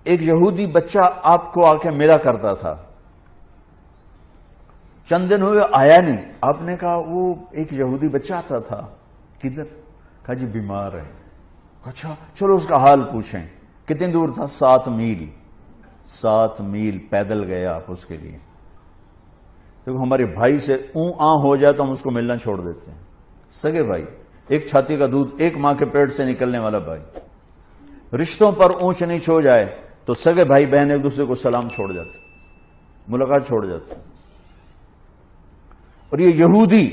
ایک یہودی بچہ آپ کو آ کے ملا کرتا تھا، چند دن ہوئے آیا نہیں، آپ نے کہا وہ ایک یہودی بچہ آتا تھا، کدھر؟ کہا جی بیمار ہے۔ اچھا چلو اس کا حال پوچھیں۔ کتنی دور تھا؟ 7 میل، 7 میل پیدل گیا آپ اس کے لیے۔ دیکھو ہمارے بھائی سے ہو جائے تو ہم اس کو ملنا چھوڑ دیتے ہیں، سگے بھائی، ایک چھاتی کا دودھ، ایک ماں کے پیٹ سے نکلنے والا بھائی، رشتوں پر اونچ نیچ ہو جائے تو سگے بھائی بہن ایک دوسرے کو سلام چھوڑ جاتے، ملاقات چھوڑ جاتے۔ اور یہ یہودی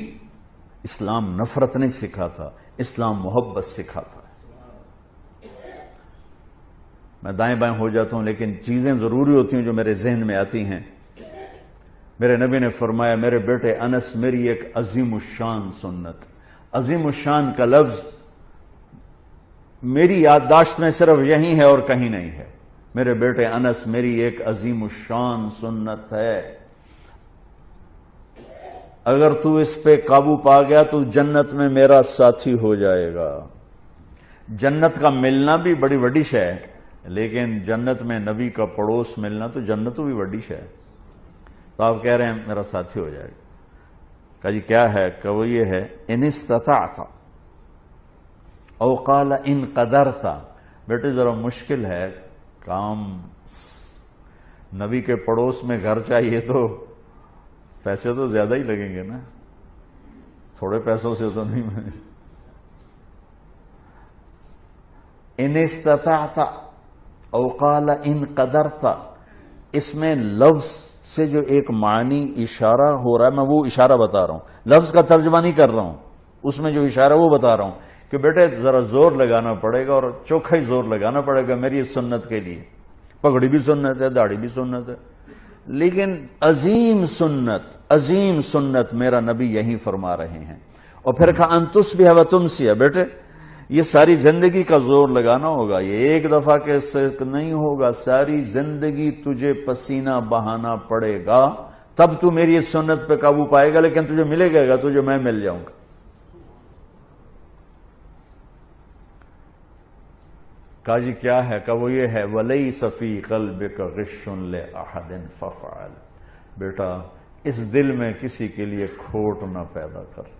اسلام نفرت نہیں سکھاتا، اسلام محبت سکھاتا ہے۔ میں دائیں بائیں ہو جاتا ہوں لیکن چیزیں ضروری ہوتی ہیں جو میرے ذہن میں آتی ہیں۔ میرے نبی نے فرمایا میرے بیٹے انس، میری ایک عظیم الشان سنت، عظیم الشان کا لفظ میری یادداشت میں صرف یہی ہے اور کہیں نہیں ہے۔ میرے بیٹے انس، میری ایک عظیم الشان سنت ہے، اگر تو اس پہ قابو پا گیا تو جنت میں میرا ساتھی ہو جائے گا۔ جنت کا ملنا بھی بڑی بڑی شے ہے، لیکن جنت میں نبی کا پڑوس ملنا تو جنت تو بھی بڑی شے ہے۔ تو آپ کہہ رہے ہیں میرا ساتھی ہو جائے گا۔ کہا جی کیا ہے؟ کہ وہ یہ ہے ان استطعت او قال ان قدرت۔ بیٹے ذرا مشکل ہے کام، نبی کے پڑوس میں گھر چاہیے تو پیسے تو زیادہ ہی لگیں گے نا، تھوڑے پیسوں سے تو نہیں۔ ان استطعت او قال ان قدرت، اس میں لفظ سے جو ایک معنی اشارہ ہو رہا ہے، میں وہ اشارہ بتا رہا ہوں، لفظ کا ترجمہ نہیں کر رہا ہوں، اس میں جو اشارہ وہ بتا رہا ہوں کہ بیٹے ذرا زور لگانا پڑے گا، اور چوکھا ہی زور لگانا پڑے گا میری سنت کے لیے۔ پگڑی بھی سنت ہے، داڑھی بھی سنت ہے، لیکن عظیم سنت میرا نبی یہی فرما رہے ہیں۔ اور پھر کہا ان تصبح و تمسی، بیٹے یہ ساری زندگی کا زور لگانا ہوگا، یہ ایک دفعہ کے سے نہیں ہوگا، ساری زندگی تجھے پسینہ بہانا پڑے گا، تب تو میری اس سنت پہ قابو پائے گا، لیکن تجھے ملے گا تجھے میں مل جاؤں گا۔ کہا جی کیا ہے؟ کہ وہ یہ ہے وَلَيْسَ فِي قَلْبِكَ غِشٌّ لِأَحَدٍ فَافْعَلْ۔ بیٹا اس دل میں کسی کے لیے کھوٹ نہ پیدا کر۔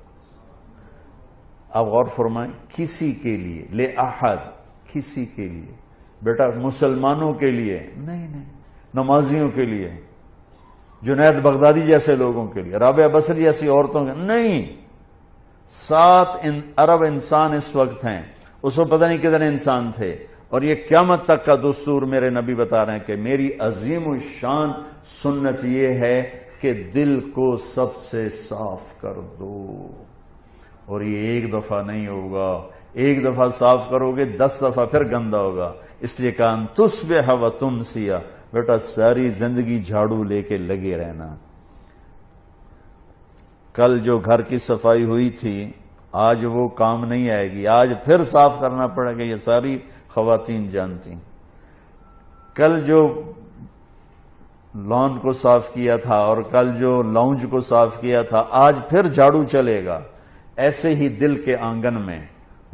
آپ غور فرمائیں، کسی کے لیے، لِأَحَد، کسی کے لیے، بیٹا مسلمانوں کے لیے نہیں، نمازیوں کے لیے، جنید بغدادی جیسے لوگوں کے لیے، رابعہ بصری جیسی عورتوں کے نہیں۔ 7 ارب انسان اس وقت ہیں، اس وقت پتہ نہیں کتنے انسان تھے، اور یہ قیامت تک کا دستور میرے نبی بتا رہے ہیں کہ میری عظیم الشان سنت یہ ہے کہ دل کو سب سے صاف کر دو، اور یہ ایک دفعہ نہیں ہوگا، ایک دفعہ صاف کرو گے 10 دفعہ پھر گندا ہوگا۔ اس لیے کہا ان تصبح و تمسی، بیٹا ساری زندگی جھاڑو لے کے لگے رہنا۔ کل جو گھر کی صفائی ہوئی تھی آج وہ کام نہیں آئے گی، آج پھر صاف کرنا پڑے گا، یہ ساری خواتین جانتی۔ کل جو لان کو صاف کیا تھا اور کل جو لاؤنج کو صاف کیا تھا آج پھر جھاڑو چلے گا۔ ایسے ہی دل کے آنگن میں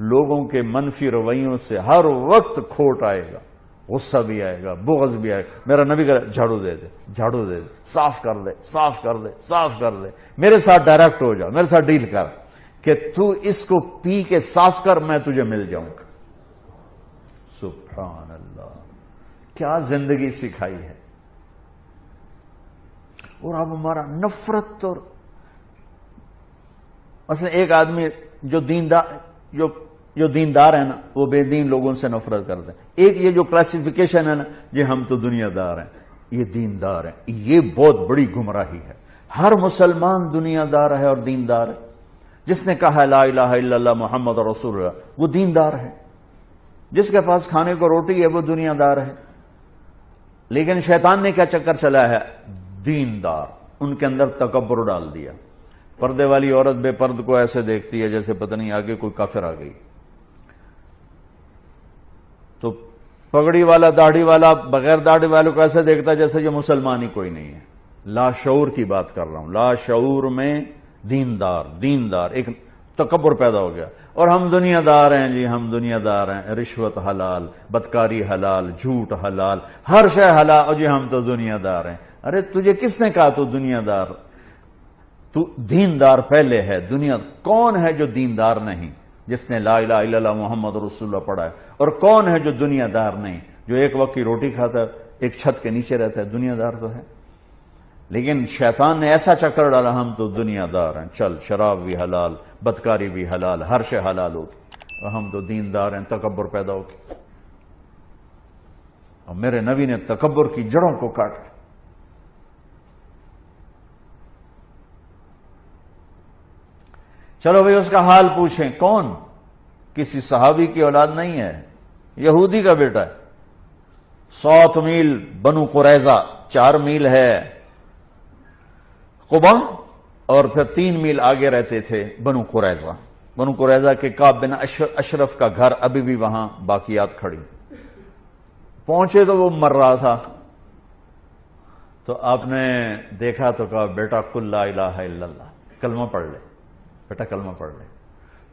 لوگوں کے منفی رویوں سے ہر وقت کھوٹ آئے گا، غصہ بھی آئے گا، بغض بھی آئے گا۔ میرا نبی کہا جھاڑو دے دے، جھاڑو دے دے، صاف کر دے، صاف کر دے، صاف کر دے، میرے ساتھ ڈائریکٹ ہو جا، میرے ساتھ ڈیل کر کہ تو اس کو پی کے صاف کر، میں تجھے مل جاؤں گا۔ سبحان اللہ، کیا زندگی سکھائی ہے۔ اور اب ہمارا نفرت، اور مثلا ایک آدمی جو دیندار ہے نا وہ بے دین لوگوں سے نفرت کرتے ہیں۔ ایک یہ جو کلاسیفیکیشن ہے نا، یہ ہم تو دنیا دار ہیں، یہ دیندار ہیں، یہ بہت بڑی گمراہی ہے۔ ہر مسلمان دنیا دار ہے اور دیندار ہے۔ جس نے کہا لا الہ الا اللہ محمد رسول اللہ وہ دیندار ہے، جس کے پاس کھانے کو روٹی ہے وہ دنیا دار ہے۔ لیکن شیطان نے کیا چکر چلا ہے؟ دیندار، ان کے اندر تکبر ڈال دیا۔ پردے والی عورت بے پرد کو ایسے دیکھتی ہے جیسے پتہ نہیں آگے کوئی کافر آ گئی، تو پگڑی والا داڑھی والا بغیر داڑھی والوں کو ایسے دیکھتا ہے جیسے یہ مسلمان ہی کوئی نہیں ہے۔ لا شعور کی بات کر رہا ہوں، لا شعور میں دیندار۔ ایک تکبر پیدا ہو گیا. اور ہم دنیا دار ہیں جی، ہم دنیا دار ہیں، رشوت حلال، بدکاری حلال، جھوٹ حلال، ہر شے حلال، اور جی ہم تو دنیا دار ہیں. ارے تجھے کس نے کہا تو دنیا دار؟ تو دیندار پہلے ہے. دنیا کون ہے جو دیندار نہیں، جس نے لا الہ الا اللہ محمد رسول اللہ پڑھا ہے؟ اور کون ہے جو دنیا دار نہیں، جو ایک وقت کی روٹی کھاتا ہے، ایک چھت کے نیچے رہتا ہے؟ دنیا دار تو ہے. لیکن شیطان نے ایسا چکر ڈالا، ہم تو دنیا دار ہیں، چل شراب بھی حلال، بدکاری بھی حلال، ہر شے حلال ہوگی، اور ہم تو دیندار ہیں. تکبر پیدا ہوگی. اور میرے نبی نے تکبر کی جڑوں کو کاٹا. چلو بھئی اس کا حال پوچھیں. کون؟ کسی صحابی کی اولاد نہیں ہے، یہودی کا بیٹا ہے. 7 میل بنو قریظہ، 4 میل ہے قبا، اور پھر 3 میل آگے رہتے تھے بنو قریظہ. بنو قریظہ کے کعب بن اشرف کا گھر ابھی بھی وہاں باقیات کھڑی. پہنچے تو وہ مر رہا تھا، تو آپ نے دیکھا تو کہا بیٹا قل لا الہ الا اللہ، کلمہ پڑھ لے بیٹا، کلمہ پڑھ لے.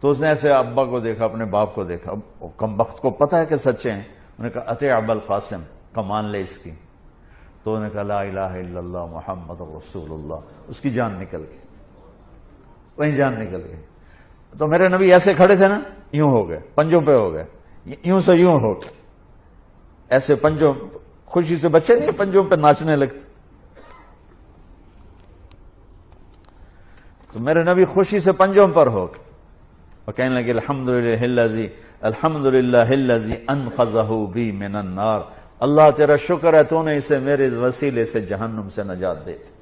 تو اس نے ایسے ابا کو دیکھا، اپنے باپ کو دیکھا، کم بخت کو پتہ ہے کہ سچے ہیں. انہوں نے کہا اطیع ابا القاسم، کمان لے اس کی. تو انہوں نے کہا لا الہ الا اللہ محمد رسول اللہ. اس کی جان نکل گئی، وہیں جان نکل گئی. تو میرے نبی ایسے کھڑے تھے نا، یوں ہو گئے، پنجوں پہ ہو گئے، یوں سے یوں ہو گئے، ایسے پنجوں. خوشی سے بچے نہیں پنجوں پہ ناچنے لگتے. تو میرے نبی خوشی سے پنجوں پر ہو گئے اور کہنے لگے الحمدللہ الذی انقذہ بی من النار. اللہ تیرا شکر ہے تو نے اسے میرے وسیلے سے جہنم سے نجات دے دی.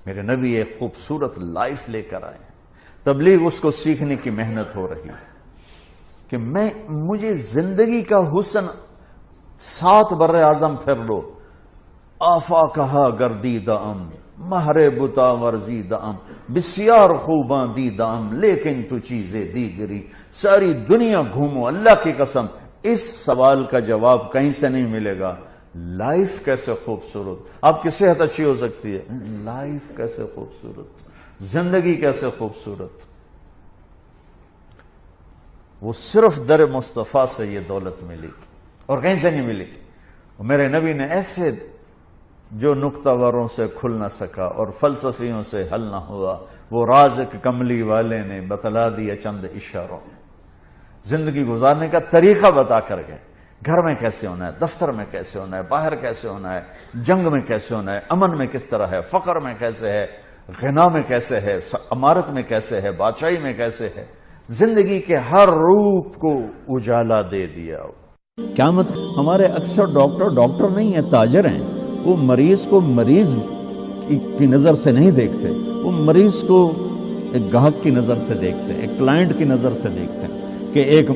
میرے نبی ایک خوبصورت لائف لے کر آئے. تبلیغ اس کو سیکھنے کی محنت ہو رہی ہے کہ مجھے زندگی کا حسن 7 بر اعظم پھر لو. آفا کہا گردی دام، مہر بتا ورزی دام، بسیار خوباں دی دام، لیکن تو چیزیں دیگری. ساری دنیا گھومو، اللہ کی قسم اس سوال کا جواب کہیں سے نہیں ملے گا. لائف کیسے خوبصورت، آپ کی صحت اچھی ہو سکتی ہے، لائف کیسے خوبصورت، زندگی کیسے خوبصورت. وہ صرف در مصطفیٰ سے یہ دولت ملی اور کہیں سے نہیں ملی. میرے نبی نے ایسے جو نکتہ وروں سے کھل نہ سکا اور فلسفیوں سے حل نہ ہوا، وہ رازق کملی والے نے بتلا دیا چند اشاروں میں. زندگی گزارنے کا طریقہ بتا کر گئے. گھر میں کیسے ہونا ہے، دفتر میں کیسے ہونا ہے، باہر کیسے ہونا ہے، جنگ میں کیسے ہونا ہے، امن میں کس طرح ہے، فقر میں کیسے ہے، غنا میں کیسے ہے، امارت میں کیسے ہے، بادشاہی میں کیسے ہے. زندگی کے ہر روپ کو اجالا دے دیا. قیامت ہمارے اکثر ڈاکٹر نہیں ہیں، تاجر ہیں. وہ مریض کو مریض کی نظر سے نہیں دیکھتے، وہ مریض کو ایک گاہک کی نظر سے دیکھتے ہیں، ایک کلائنٹ کی نظر سے دیکھتے ہیں کہ ایک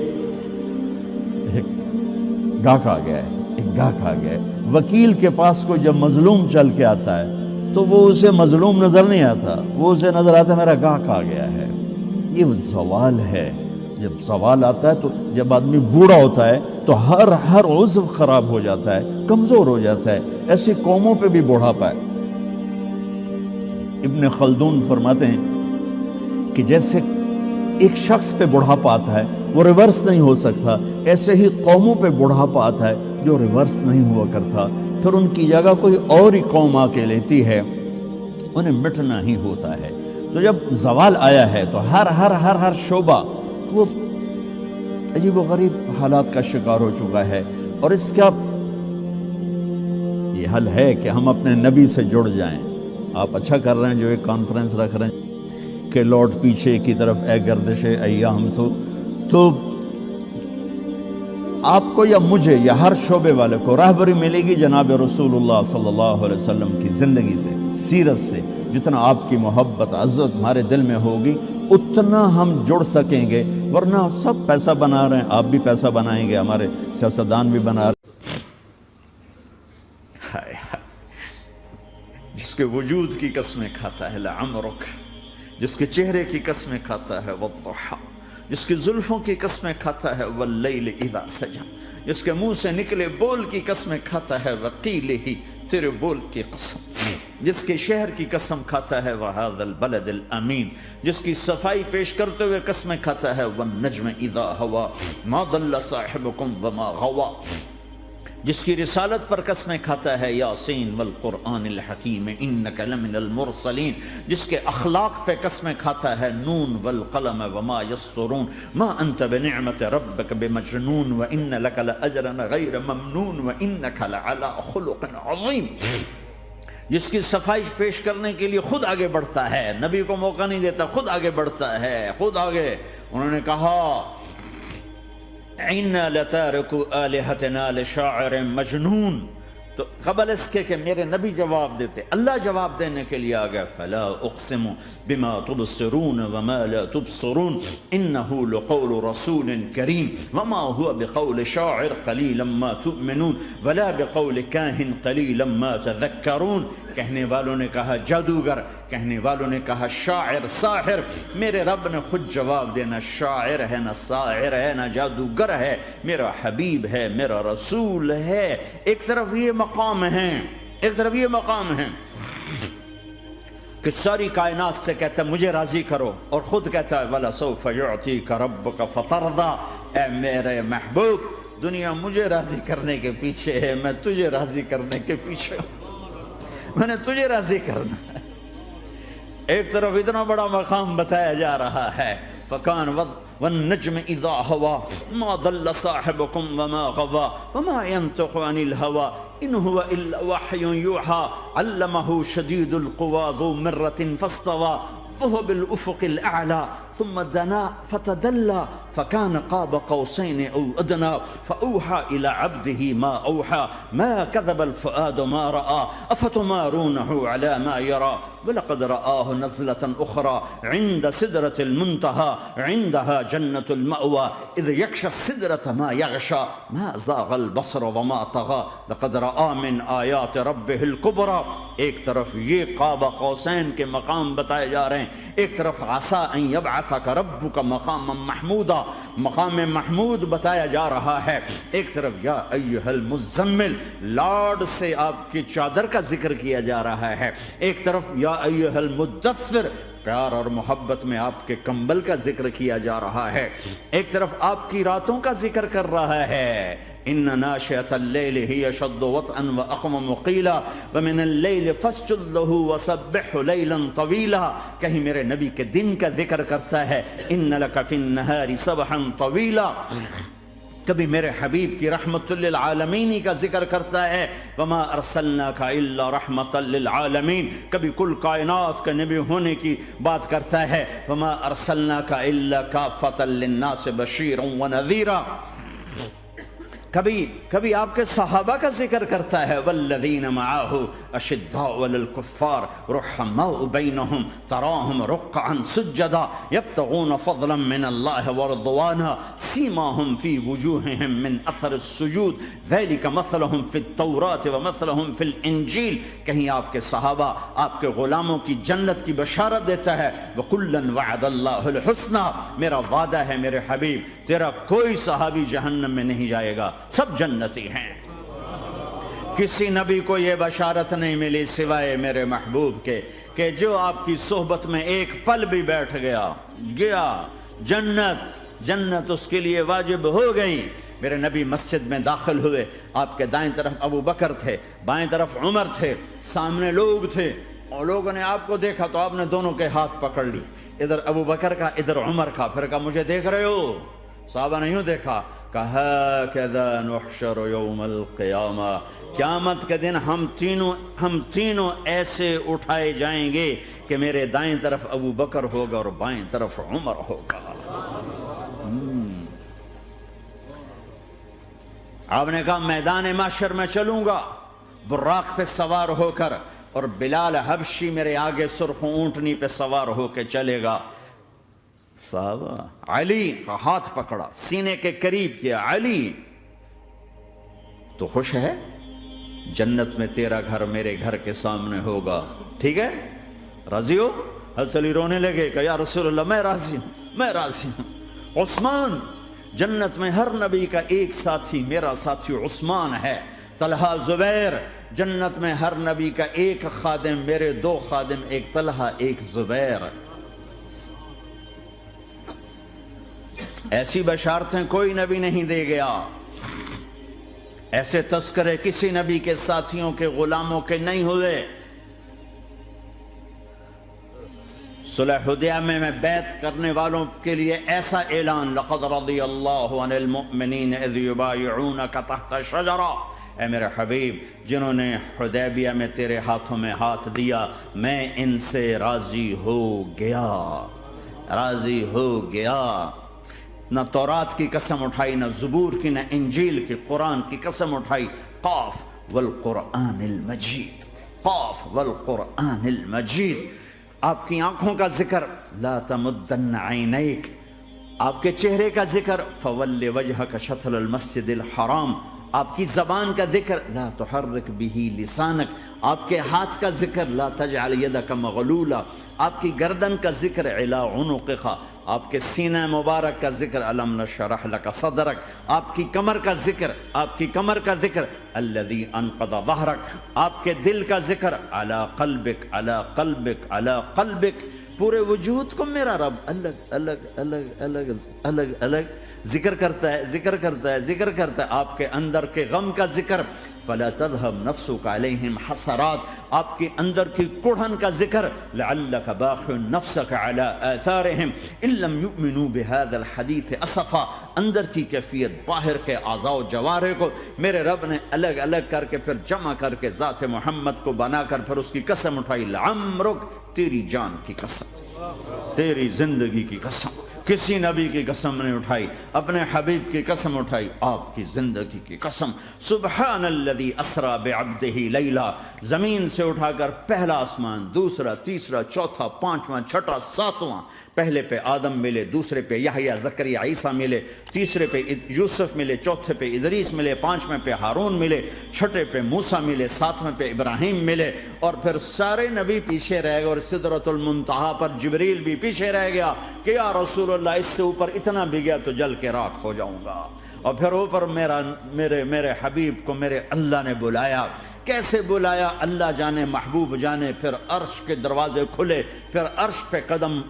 گاہک آ گیا ہے، ایک گاہک آ گیا ہے. وکیل کے پاس کو جب مظلوم چل کے آتا ہے تو وہ اسے مظلوم نظر نہیں آتا، وہ اسے نظر آتا ہے میرا گاہک آ گیا ہے. یہ زوال ہے. جب زوال آتا ہے تو جب آدمی بوڑھا ہوتا ہے تو ہر عضو خراب ہو جاتا ہے، کمزور ہو جاتا ہے. ایسی قوموں پہ بھی بوڑھاپا ہے. ابن خلدون فرماتے ہیں کہ جیسے ایک شخص پہ بڑھاپا آتا ہے وہ ریورس نہیں ہو سکتا، ایسے ہی قوموں پہ بڑھاپا آتا ہے جو ریورس نہیں ہوا کرتا. پھر ان کی جگہ کوئی اور ہی قوم آ کے لیتی ہے، انہیں مٹنا ہی ہوتا ہے. تو جب زوال آیا ہے تو ہر شعبہ وہ عجیب و غریب حالات کا شکار ہو چکا ہے. اور اس کا یہ حل ہے کہ ہم اپنے نبی سے جڑ جائیں. آپ اچھا کر رہے ہیں جو ایک کانفرنس رکھ رہے ہیں کہ لوٹ پیچھے کی طرف اے گردش ایام. تو آپ کو یا مجھے یا ہر شعبے والے کو راہبری ملے گی جناب رسول اللہ صلی اللہ علیہ وسلم کی زندگی سے، سیرت سے. جتنا آپ کی محبت عزت ہمارے دل میں ہوگی اتنا ہم جڑ سکیں گے. ورنہ سب پیسہ بنا رہے ہیں، آپ بھی پیسہ بنائیں گے، ہمارے سیاستدان بھی بنا رہے ہیں. جس کے وجود کی قسمیں کھاتا ہے لعمرک، جس کے چہرے کی قسمیں کھاتا ہے والضحى، جس کی زلفوں کی قسمیں کھاتا ہے واللیل اذا سجا، جس کے منہ سے نکلے بول کی قسمیں کھاتا ہے وقیلہ، تیرے بول کی قسم. جس کے شہر کی قسم کھاتا ہے وَهَذَا الْبَلَدِ الْأَمِينَ، جس کی صفائی پیش کرتے ہوئے قسمیں کھاتا ہے وَالنَّجْمِ إِذَا هَوَى مَا ضَلَّ صَاحِبُكُمْ وَمَا غَوَى، جس کی رسالت پر قسمیں کھاتا ہے یاسین والقرآن الحکیم انک لمن المرسلین، جس کے اخلاق پہ قسمیں کھاتا ہے نون والقلم وما یسطرون ما انت بنعمت ربک بمجنون وان لک لاجرا غیر ممنون وانک لعلی خلق عظیم، جس کی صفائی پیش کرنے کے لیے خود آگے بڑھتا ہے، نبی کو موقع نہیں دیتا، خود آگے بڑھتا ہے، خود آگے۔ انہوں نے کہا اِنَّا لَتَارِكُ آلِهَتِنَا لِشَاعِرٍ مَجْنُونَ، تو قبل اس کے کہ میرے نبی جواب دیتے، اللہ جواب دینے کے لیے آگیا فَلَا أُقْسِمُ بِمَا تُبْصِرُونَ وَمَا لَا تُبْصِرُونَ إِنَّهُ لَقَوْلُ رَسُولٍ كَرِيمٍ وَمَا هُوَ بِقَوْلِ شَاعِرٍ قَلِيلًا مَا تُؤْمِنُونَ وَلَا بِقَوْلِ كَاهِنٍ قَلِيلًا مَا تَذَكَّرُونَ۔ کہنے والوں نے کہا جادوگر، کہنے والوں نے کہا شاعر، ساحر، میرے رب نے خود جواب دینا شاعر ہے نہ ساحر ہے نہ جادوگر ہے، میرا حبیب ہے، میرا رسول ہے۔ ایک طرف یہ مقام ہے، ایک طرف یہ مقام ہے کہ ساری کائنات سے کہتا ہے مجھے راضی کرو، اور خود کہتا ہے وَلَسَوْفَ يُعْطِيكَ رَبُّكَ فَتَرْضَىٰ، اے میرے محبوب دنیا مجھے راضی کرنے کے پیچھے ہے، میں تجھے راضی کرنے کے پیچھے ہوں، میں نے تجھے راضی کرنا ہے۔ ایک طرف اتنا بڑا مقام بتایا جا رہا ہے فَكَانَ وَالنَّجْمِ إِذَا هَوَى مَا ضَلَّ صَاحِبُكُمْ وَمَا غَوَى وَمَا يَنطِقُ عَنِ الْهَوَى إِنْ هُوَ إِلَّا وَحْيٌ يُوحَىٰ عَلَّمَهُ شَدِيدُ الْقُوَىٰ ذُو مِرَّةٍ فَاسْتَوَىٰ وَهُوَ بِالْأُفُقِ الْأَعْلَىٰ ثُمَّ دَنَا فَتَدَلَّىٰ فَكَانَ قَابَ قَوْسَيْنِ أَوْ أَدْنَىٰ فَأَوْحَىٰ إِلَىٰ عَبْدِهِ مَا أَوْحَىٰ مَا كَذَبَ الْفُؤَادُ مَا رَأَىٰ أَفَتُمَارُونَهُ عَلَىٰ مَا يَرَىٰ وَلَقَدْ رَآهُ نَزْلَةً أُخْرَىٰ عِندَ سِدْرَةِ الْمُنتَهَىٰ عِندَهَا جَنَّةُ الْمَأْوَىٰ إِذْ يَغْشَى السِّدْرَةَ مَا يَغْشَىٰ مَا زَاغَ الْبَصَرُ وَمَا طَغَىٰ لَقَدْ رَآ مِنْ آيَاتِ رَبِّهِ الْكُبْرَىٰ۔ ایک طرف یہ قاب قوسین کے مقام بتائے جا رہے ہیں، ایک طرف عسیٰ ان یبعثک ربک مقاما محمودا، مقام محمود بتایا جا رہا ہے، ایک طرف یا ایھا المزمل لاڈ سے آپ کی چادر کا ذکر کیا جا رہا ہے، ایک طرف یا ایھا المدثر پیار اور محبت میں آپ کے کمبل کا ذکر کیا جا رہا ہے، ایک طرف آپ کی راتوں کا ذکر کر رہا ہے ان ناشئۃ اللیل ہی اشد وطئا واقوم قیلا ومن اللیل فاسجد لہ وسبحہ لیلا طویلا، کہیں میرے نبی کے دن کا ذکر کرتا ہے ان لک فی النہار سبحا طویلا، کبھی میرے حبیب کی رحمت للعالمین کا ذکر کرتا ہے وما ارسلناک الا رحمتا للعالمین، کبھی کل کائنات کا نبی ہونے کی بات کرتا ہے وما ارسلناک الا کافۃ للناس بشیرا ونذیرا، کبھی آپ کے صحابہ کا ذکر کرتا ہے والذین معاہ اشداء علی الکفار رحماء بینہم تراہم رکعا سجدا یبتغون فضلا من اللہ ورضوانا سیماہم فی وجوہہم من اثر السجود ذلک مثلہم فی التوراۃ ومثلہم فی الانجیل، کہیں آپ کے صحابہ آپ کے غلاموں کی جنت کی بشارت دیتا ہے وکلا وعد اللہ الحسنى، میرا وعدہ ہے میرے حبیب تیرا کوئی صحابی جہنم میں نہیں جائے گا، سب جنتی ہیں۔ کسی نبی کو یہ بشارت نہیں ملی سوائے میرے محبوب کے کہ جو آپ کی صحبت میں ایک پل بھی بیٹھ گیا جنت اس کے لیے واجب ہو گئی۔ میرے نبی مسجد میں داخل ہوئے، آپ کے دائیں طرف ابو بکر تھے، بائیں طرف عمر تھے، سامنے لوگ تھے، اور لوگوں نے آپ کو دیکھا تو آپ نے دونوں کے ہاتھ پکڑ لی، ادھر ابو بکر کا ادھر عمر کا، پھر کہا مجھے دیکھ رہے ہو؟ صحابہ نے یوں دیکھا، کہا کذا نحشر یوم القیامہ، قیامت کے دن ہم تینوں ایسے اٹھائے جائیں گے کہ میرے دائیں طرف ابو بکر ہوگا اور بائیں طرف عمر ہوگا۔ آپ نے کہا میدان محشر میں چلوں گا براق پہ سوار ہو کر، اور بلال حبشی میرے آگے سرخ اونٹنی پہ سوار ہو کے چلے گا۔ صحابہ علی کا ہاتھ پکڑا، سینے کے قریب کیا، علی تو خوش ہے؟ جنت میں تیرا گھر میرے گھر کے سامنے ہوگا، ٹھیک ہے؟ راضی ہو؟ حضرت علی رونے لگے کہ یا رسول اللہ میں راضی ہوں۔ عثمان، جنت میں ہر نبی کا ایک ساتھی میرا ساتھی عثمان ہے، طلحہ زبیر، جنت میں ہر نبی کا ایک خادم، میرے 2 خادم، ایک طلحہ ایک زبیر۔ ایسی بشارتیں کوئی نبی نہیں دے گیا، ایسے تذکرے کسی نبی کے ساتھیوں کے غلاموں کے نہیں ہوئے۔ صلح حدیبیہ میں بیعت کرنے والوں کے لیے ایسا اعلان، لقد رضی اللہ عن المؤمنین اذ یبایعونک تحت شجرہ، اے میرے حبیب جنہوں نے حدیبیہ میں تیرے ہاتھوں میں ہاتھ دیا، میں ان سے راضی ہو گیا، راضی ہو گیا۔ نہ تورات کی قسم اٹھائی، نہ زبور کی، نہ انجیل کی، قرآن کی قسم اٹھائی۔ قاف والقرآن المجید، قاف والقرآن المجید۔ آپ کی آنکھوں کا ذکر، لا تمدن عینیک، آپ کے چہرے کا ذکر، فول وجہک شطر المسجد الحرام، آپ کی زبان کا ذکر، لا تحرک بہ لسانک، آپ کے ہاتھ کا ذکر، لا تجعل یدک مغلولہ، آپ کی گردن کا ذکر، علی عنقک، آپ کے سینہ مبارک کا ذکر، الم نشرح لک صدرک، آپ کی کمر کا ذکر، آپ کی کمر کا ذکر، الذی انقض ظہرک، آپ کے دل کا ذکر، علی قلبک، علی قلبک، علی قلبک۔ پورے وجود کو میرا رب الگ الگ الگ الگ الگ الگ ذکر کرتا ہے، ذکر کرتا ہے، ذکر کرتا ہے۔ آپ کے اندر کے غم کا ذکر، فلا تذهب نفسك علیہم حسرات، آپ کے اندر کی کڑھن کا ذکر، لعلک باخع نفسک علی آثارہم ان لم یؤمنوا بهذا الحدیث اسفا، اندر کی کیفیت، باہر کے اعضاء و جوارح کو میرے رب نے الگ الگ کر کے پھر جمع کر کے ذات محمد کو بنا کر پھر اس کی قسم اٹھائی، لعمرک، تیری جان کی قسم، تیری زندگی کی قسم۔ کسی نبی کی قسم نہیں اٹھائی، اپنے حبیب کی قسم اٹھائی، آپ کی زندگی کی قسم۔ سبحان الذی اسریٰ بعبدہ لیلا، زمین سے اٹھا کر پہلا آسمان، دوسرا، تیسرا، چوتھا، پانچواں، چھٹا، ساتواں، پہلے پہ آدم ملے، دوسرے پہ یحییٰ، زکریا، عیسیٰ ملے، تیسرے پہ یوسف ملے، چوتھے پہ ادریس ملے، پانچویں پہ ہارون ملے، چھٹے پہ موسیٰ ملے، ساتویں پہ ابراہیم ملے، اور پھر سارے نبی پیچھے رہ گئے، اور سدرۃ المنتہا پر جبریل بھی پیچھے رہ گیا کہ یا رسول اللہ اس سے اوپر اتنا بھی گیا تو جل کے راکھ ہو جاؤں گا۔ اور پھر اوپر میرے حبیب کو میرے اللہ نے بلایا۔ کیسے بلایا اللہ جانے، محبوب جانے۔ پھر عرش کے دروازے کھلے، پھر عرش پہ قدم،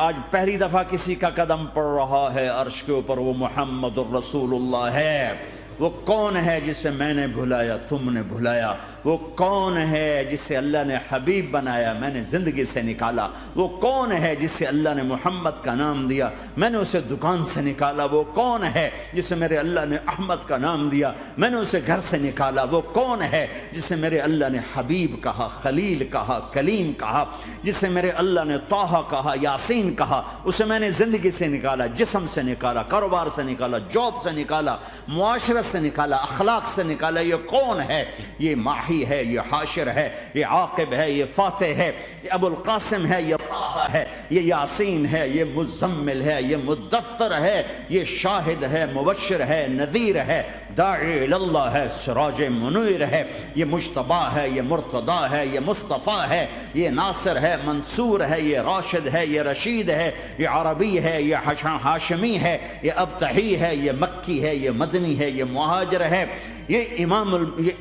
آج پہلی دفعہ کسی کا قدم پڑ رہا ہے عرش کے اوپر، وہ محمد الرسول اللہ ہے۔ وہ کون ہے جسے میں نے بھلایا، تم نے بھلایا؟ وہ کون ہے جسے اللہ نے حبیب بنایا، میں نے زندگی سے نکالا؟ وہ کون ہے جسے اللہ نے محمد کا نام دیا، میں نے اسے دکان سے نکالا؟ وہ کون ہے جسے میرے اللہ نے احمد کا نام دیا، میں نے اسے گھر سے نکالا؟ وہ کون ہے جسے میرے اللہ نے حبیب کہا، خلیل کہا، کلیم کہا، جسے میرے اللہ نے طٰہٰ کہا، یاسین کہا؟ اسے میں نے زندگی سے نکالا، جسم سے نکالا، کاروبار سے نکالا، جاب سے نکالا، معاشرت سے نکالا، اخلاق سے نکالا۔ یہ کون ہے؟ یہ ماہی ہے، یہ حاشر ہے، یہ عاقب ہے، یہ فاتح ہے، یہ ابو القاسم ہے، یہ طٰہٰ ہے، یہ یاسین ہے، یہ مزمل ہے، یہ مدثر ہے، یہ شاہد ہے، مبشر ہے، نذیر ہے، داعی اللہ ہے، سراج منیر ہے، یہ مجتبیٰ ہے، یہ مرتضیٰ ہے، یہ مصطفیٰ ہے، یہ ناصر ہے، منصور ہے، یہ راشد ہے، یہ رشید ہے، یہ عربی ہے، یہ ہاشمی ہے، یہ ابتحی ہے، یہ مکی ہے، یہ مدنی ہے، یہ مہاجر ہے، یہ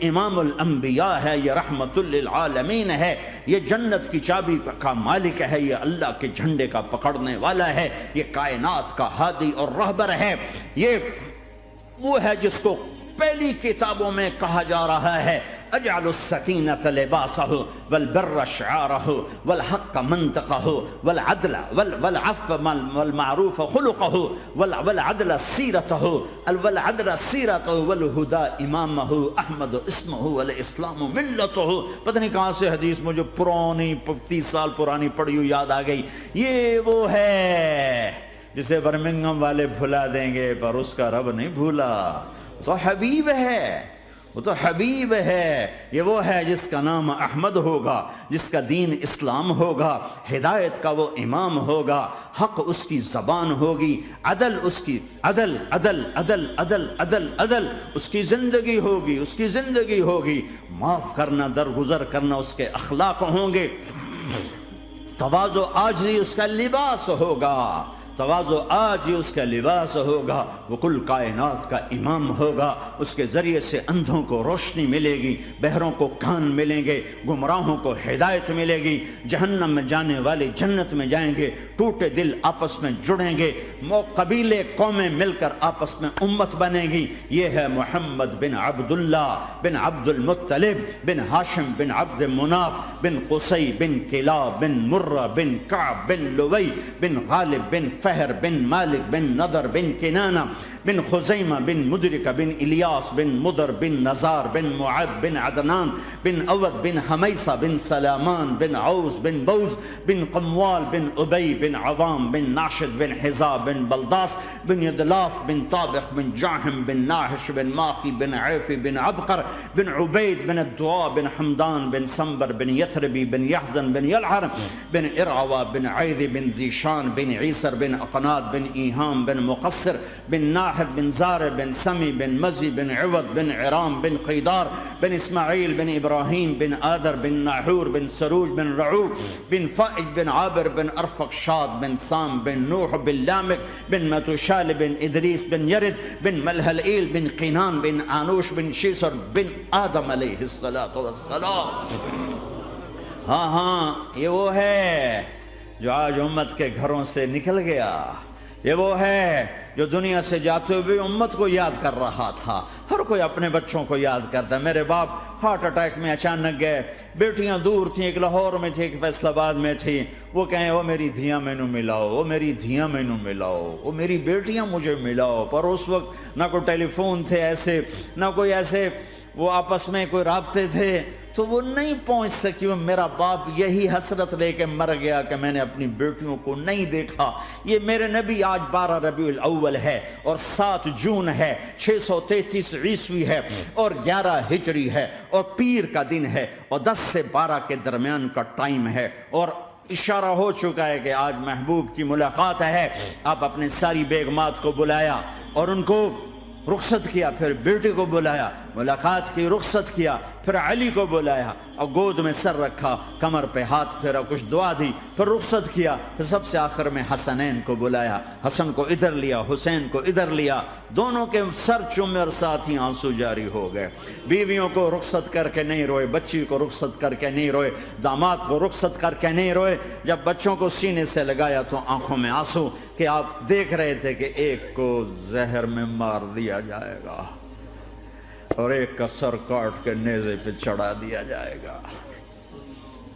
امام الانبیاء ہے، یہ رحمت للعالمین ہے، یہ جنت کی چابی کا مالک ہے، یہ اللہ کے جھنڈے کا پکڑنے والا ہے، یہ کائنات کا ہادی اور رہبر ہے۔ یہ وہ ہے جس کو پہلی کتابوں میں کہا جا رہا ہے اجعل السکینۃ لباسہ والبر شعارہ والحق منطقہ والعدل والعفو والمعروف خلقہ والعدل سیرتہ والہدى امامہ احمد اسمہ والاسلام ملتہ۔ پتہ نہیں کہاں سے حدیث مجھے پرانی 30 سال پرانی پڑھی ہوئی یاد آ گئی۔ یہ وہ ہے جسے برمنگھم والے بھلا دیں گے پر اس کا رب نہیں بھولا۔ تو حبیب ہے، وہ تو حبیب ہے۔ یہ وہ ہے جس کا نام احمد ہوگا، جس کا دین اسلام ہوگا، ہدایت کا وہ امام ہوگا، حق اس کی زبان ہوگی، عدل اس کی عدل عدل عدل عدل عدل عدل اس کی زندگی ہوگی، اس کی زندگی ہوگی، معاف کرنا، درگزر کرنا اس کے اخلاق ہوں گے، تواضع عاجزی اس کا لباس ہوگا، تواضع آج ہی اس کا لباس ہوگا، وہ کل کائنات کا امام ہوگا، اس کے ذریعے سے اندھوں کو روشنی ملے گی، بہروں کو کان ملیں گے، گمراہوں کو ہدایت ملے گی، جہنم میں جانے والے جنت میں جائیں گے، ٹوٹے دل آپس میں جڑیں گے، قبیلے قومیں مل کر آپس میں امت بنے گی۔ یہ ہے محمد بن عبداللہ بن عبد المطلب بن ہاشم بن عبد مناف بن قصی بن کلاب بن مرہ بن کعب بن لوی بن غالب بن فہر بن مالک بن نضر بن کنانہ بن خزیمہ بن مدرکہ بن الیاس بن مدر بن نزار بن معد بن عدنان بن اود بن حمیسہ بن سلامان بن عوز بن بوز بن قموال بن ابی بن عوام بن ناشد بن حزاب بن بلداس بن یدلاف بن طابخ بن جاہم بن ناحش بن ماخی بن عیفی بن عبقر بن عبید بن الدعاء بن حمدان بن سنبر بن یثربی بن یحزن بن یلعر بن ارعوا بن عیذ بن زیشان بن عیسر بن اقناد بن ایہام بن مقصر بن ناحد بن زار بن سمی بن مزی بن عوض بن عرام بن قیدار بن اسماعیل بن ابراہیم بن آدر بن ناحور بن سروج بن رعوب بن فائج بن عابر بن ارفق شاد بن سام بن نوح بن لامک بن متوشال بن ادریس بن یرد بن ملحلئیل بن قینان بن آنوش بن شیسر بن آدم علیہ السلام۔ ہاں یہ وہ ہے جو آج امت کے گھروں سے نکل گیا، یہ وہ ہے جو دنیا سے جاتے ہوئے امت کو یاد کر رہا تھا۔ ہر کوئی اپنے بچوں کو یاد کرتا ہے۔ میرے باپ ہارٹ اٹیک میں اچانک گئے، بیٹیاں دور تھیں، ایک لاہور میں تھی، ایک فیصل آباد میں تھی، وہ کہیں وہ میری دھیاں مینوں ملاؤ، وہ میری دھیاں مینوں ملاؤ، وہ میری بیٹیاں مجھے ملاؤ۔ پر اس وقت نہ کوئی ٹیلی فون تھے ایسے، نہ کوئی ایسے وہ آپس میں کوئی رابطے تھے، تو وہ نہیں پہنچ سکی۔ وہ میرا باپ یہی حسرت لے کے مر گیا کہ میں نے اپنی بیٹیوں کو نہیں دیکھا۔ یہ میرے نبی آج 12 ربیع الاول ہے اور 7 جون ہے، 633 عیسوی ہے اور 11 ہجری ہے اور پیر کا دن ہے اور 10 سے 12 کے درمیان کا ٹائم ہے، اور اشارہ ہو چکا ہے کہ آج محبوب کی ملاقات ہے۔ آپ اپنے ساری بیگمات کو بلایا اور ان کو رخصت کیا، پھر بیٹے کو بلایا، ملاقات کی، رخصت کیا، پھر علی کو بلایا اور گود میں سر رکھا، کمر پہ ہاتھ پھیرا، کچھ دعا دی، پھر رخصت کیا، پھر سب سے آخر میں حسنین کو بلایا، حسن کو ادھر لیا، حسین کو ادھر لیا، دونوں کے سر چومے اور ساتھ ہی آنسو جاری ہو گئے۔ بیویوں کو رخصت کر کے نہیں روئے، بچی کو رخصت کر کے نہیں روئے، داماد کو رخصت کر کے نہیں روئے۔ جب بچوں کو سینے سے لگایا تو آنکھوں میں آنسو، کہ آپ دیکھ رہے تھے کہ ایک کو زہر میں مار دیا جائے گا اور ایک کا سر کاٹ کے نیزے پہ چڑھا دیا جائے گا۔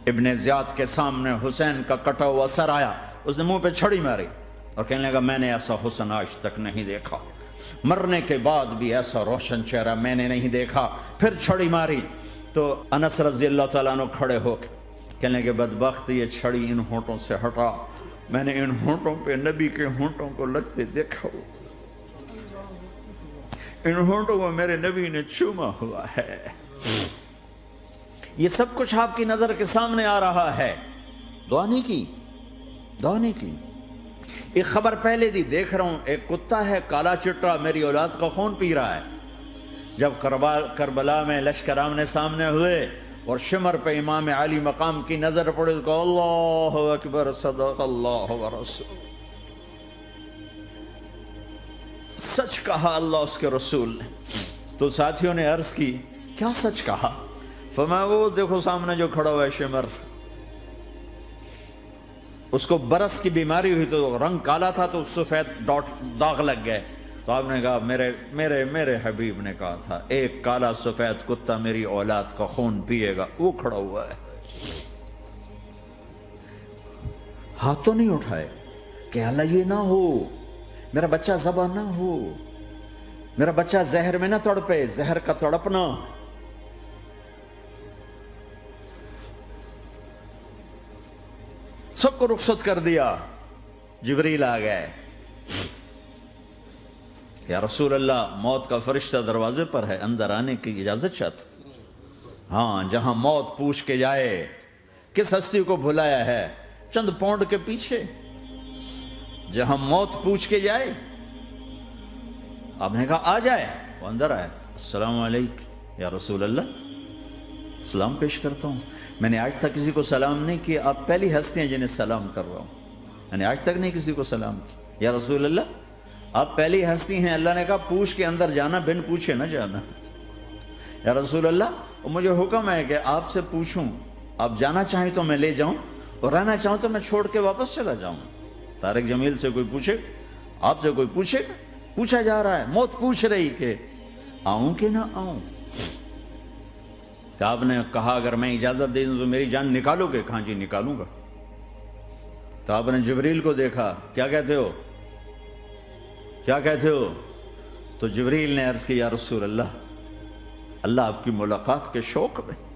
ابن زیاد کے سامنے حسین کا کٹا ہوا سر آیا، اس نے منہ پہ چھڑی ماری اور کہنے لگا میں نے ایسا حسن آج تک نہیں دیکھا، مرنے کے بعد بھی ایسا روشن چہرہ میں نے نہیں دیکھا۔ پھر چھڑی ماری تو انس رضی اللہ تعالیٰ عنہ کھڑے ہو کے کہنے لگے بدبخت یہ چھڑی ان ہونٹوں سے ہٹا، میں نے ان ہونٹوں پہ نبی کے ہونٹوں کو لگتے دیکھا، ان ہونٹوں کو میرے نبی نے چوما ہوا ہے۔ یہ سب کچھ آپ کی نظر کے سامنے آ رہا ہے، دعا نہیں کی، دعا نہیں کی۔ ایک خبر پہلے دی دیکھ رہا ہوں، ایک کتا ہے کالا چٹا میری اولاد کا خون پی رہا ہے۔ جب کربلا میں لشکر آمنے سامنے ہوئے اور شمر پہ امام علی مقام کی نظر پڑے تو کہا اللہ اکبر صدق اللہ ورسول، سچ کہا اللہ اس کے رسول نے۔ تو ساتھیوں نے عرض کی کیا سچ کہا؟ فرمایا وہ دیکھو سامنے جو کھڑا ہوا ہے شمر، اس کو برس کی بیماری ہوئی تو رنگ کالا تھا تو سفید داغ لگ گئے، تو آپ نے کہا میرے حبیب نے کہا تھا ایک کالا سفید کتا میری اولاد کا خون پیے گا، وہ کھڑا ہوا ہے۔ ہاتھ تو نہیں اٹھائے کہ اللہ یہ نہ ہو، میرا بچہ ذبح نہ ہو، میرا بچہ زہر میں نہ تڑپے، زہر کا تڑپنا۔ سب کو رخصت کر دیا، جبریل آ گئے، یا رسول اللہ موت کا فرشتہ دروازے پر ہے، اندر آنے کی اجازت چاہتا۔ ہاں جہاں موت پوچھ کے جائے کس ہستی کو بھلایا ہے، چند پونڈ کے پیچھے، جہاں موت پوچھ کے جائے۔ آپ نے کہا آ جائے، وہ اندر آئے، السلام علیکم یا رسول اللہ، سلام پیش کرتا ہوں، میں نے آج تک کسی کو سلام نہیں کیا، آپ پہلی ہستی ہیں جنہیں سلام کر رہا ہوں، میں نے آج تک نہیں کسی کو سلام کیا۔ یا رسول اللہ آپ پہلی ہستی ہیں، اللہ نے کہا پوچھ کے اندر جانا، بن پوچھے نہ جانا۔ یا رسول اللہ مجھے حکم ہے کہ آپ سے پوچھوں، آپ جانا چاہیں تو میں لے جاؤں اور رہنا چاہوں تو میں چھوڑ کے واپس چلا جاؤں۔ طارق جمیل سے کوئی پوچھے، آپ سے کوئی پوچھے، پوچھا جا رہا ہے، موت پوچھ رہی کہ آؤں کہ نہ آؤں۔ تو آپ نے کہا اگر میں اجازت دے دوں تو میری جان نکالو گے؟ کہاں جی نکالوں گا۔ تو آپ نے جبریل کو دیکھا، کیا کہتے ہو، کیا کہتے ہو؟ تو جبریل نے عرض کی یا رسول اللہ، اللہ آپ کی ملاقات کے شوق میں